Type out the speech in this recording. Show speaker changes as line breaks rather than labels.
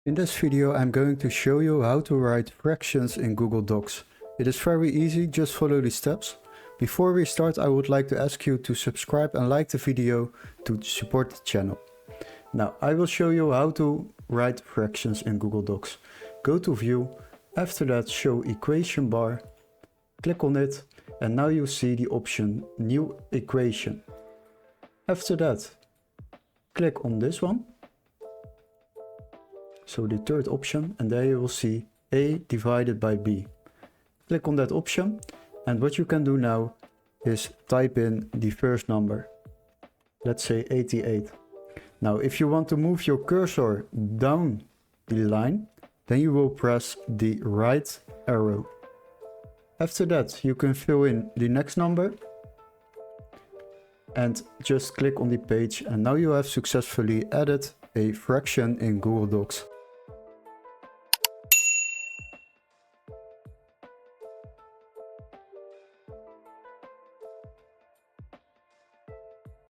In this video I'm going to show you how to write fractions in Google Docs. It is very easy, just follow the steps. Before we start, I would like to ask you to subscribe and like the video to support the channel. Now I will show you how to write fractions in Google Docs. Go to View, after that show equation bar, click on it and now you see the option New Equation. After that, click on this one. So the third option, and there you will see A divided by B. Click on that option, and what you can do now is type in the first number. Let's say 88. Now if you want to move your cursor down the line, then you will press the right arrow. After that you can fill in the next number and just click on the page, and now you have successfully added a fraction in Google Docs.